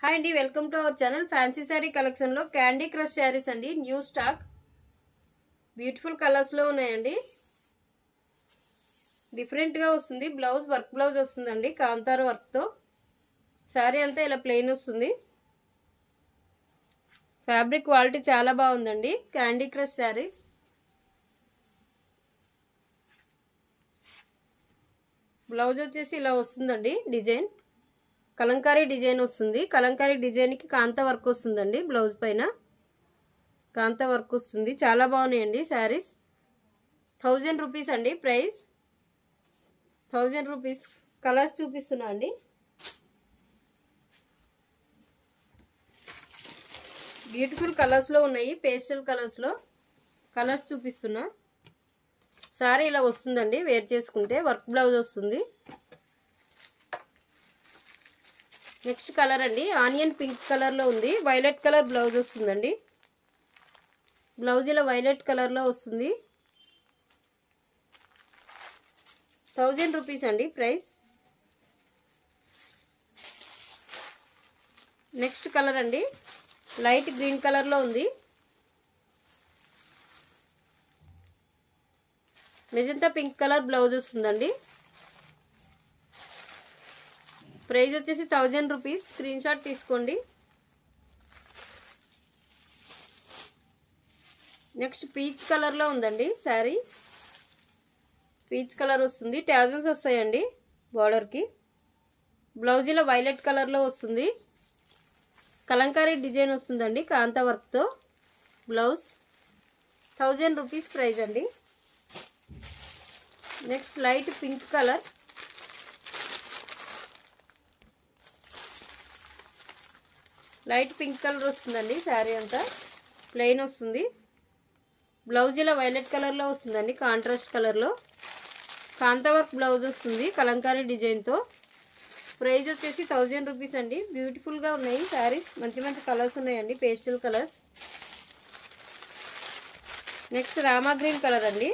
Hi అండి, welcome to our channel. Fancy sari collection లో candy crush saris అండి. న్యూ స్టాక్, బ్యూటిఫుల్ కలర్స్ లో ఉన్నాయండి. డిఫరెంట్ గా వస్తుంది. బ్లౌజ్ వర్క్ బ్లౌజ్ వస్తుందండి, కాంతార వర్క్ తో. శారీ అంతా ఇలా ప్లెయిన్ వస్తుంది. ఫ్యాబ్రిక్ క్వాలిటీ చాలా బాగుందండి. Candy crush saris. బ్లౌజ్ వచ్చేసి ఇలా వస్తుందండి. డిజైన్ కలంకారీ డిజైన్ వస్తుంది. కలంకారీ డిజైన్ కి కాంతా వర్క్ వస్తుందండి. బ్లౌజ్ పైన కాంతా వర్క్ వస్తుంది. చాలా బాగున్నాయండి శారీస్. 1000 రూపీస్ అండి ప్రైస్. 1000 రూపీస్. కలర్స్ చూపిస్తున్నా అండి. బ్యూటిఫుల్ కలర్స్ లో ఉన్నాయి. పేస్టల్ కలర్స్ లో కలర్స్ చూపిస్తున్నా. శారీ ఇలా వస్తుందండి. వేర్ చేసుకుంటే వర్క్ బ్లౌజ్ వస్తుంది. నెక్స్ట్ కలర్ అండి, ఆనియన్ పింక్ కలర్ లో ఉంది. వైలెట్ కలర్ బ్లౌజ్ వస్తుందండి. బ్లౌజ్ ఇలా వైలెట్ కలర్ లో వస్తుంది. 1000 రూపీస్ అండి ప్రైస్. నెక్స్ట్ కలర్ అండి, లైట్ గ్రీన్ కలర్ లో ఉంది. మెజంతా పింక్ కలర్ బ్లౌజ్ వస్తుందండి. ప్రైస్ వచ్చేసి 1000 రూపీస్. స్క్రీన్ షాట్ తీసుకోండి. నెక్స్ట్ పీచ్ కలర్ లో ఉందండి శారీ. పీచ్ కలర్ వస్తుంది. ట్యాజల్స్ వస్తాయండి బార్డర్ కి. బ్లౌజ్ ఇలా వైలెట్ కలర్ లో వస్తుంది. కలంకారీ డిజైన్ వస్తుందండి కాంతా వర్క్ తో. బ్లౌజ్ 1000 రూపీస్ ప్రైస్ అండి. Next light pink colour. Light pink colour వస్తుందండి. శారీ అంతా ప్లెయిన్ వస్తుంది. బ్లౌజ్ ఇలా వైలెట్ కలర్ లో వస్తుందండి, కాంట్రాస్ట్ కలర్ లో. కాంతా వర్క్ బ్లౌజ్ వస్తుంది కలంకారీ డిజైన్ తో. ప్రైస్ వచ్చేసి 1000 రూపీస్ అండి. బ్యూటిఫుల్ గా ఉన్నాయి శారీస్. మంచి మంచి కలర్స్ ఉన్నాయండి, pastel colours. Next Rama green colour అండి.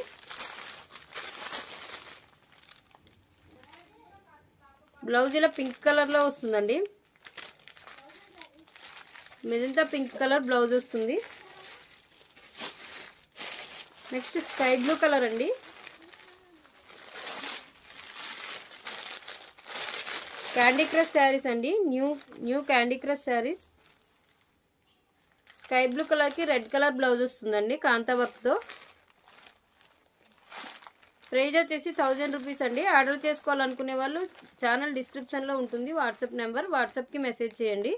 బ్లౌజ్ ఇలా పింక్ కలర్ లో వస్తుందండి. మెజంతా పింక్ కలర్ బ్లౌజ్ వస్తుంది. నెక్స్ట్ స్కై బ్లూ కలర్ అండి. క్యాండీ క్రష్ శారీస్ అండి. New candy crush saris. Sky blue colour కి రెడ్ కలర్ బ్లౌజ్ వస్తుందండి కాంతా వర్క్ తో. ప్రైజ్ వచ్చేసి 1000 రూపీస్ అండి. ఆర్డర్ చేసుకోవాలనుకునే వాళ్ళు ఛానల్ డిస్క్రిప్షన్ లో ఉంటుంది వాట్సాప్ నెంబర్. వాట్సాప్ కి మెసేజ్ చేయండి.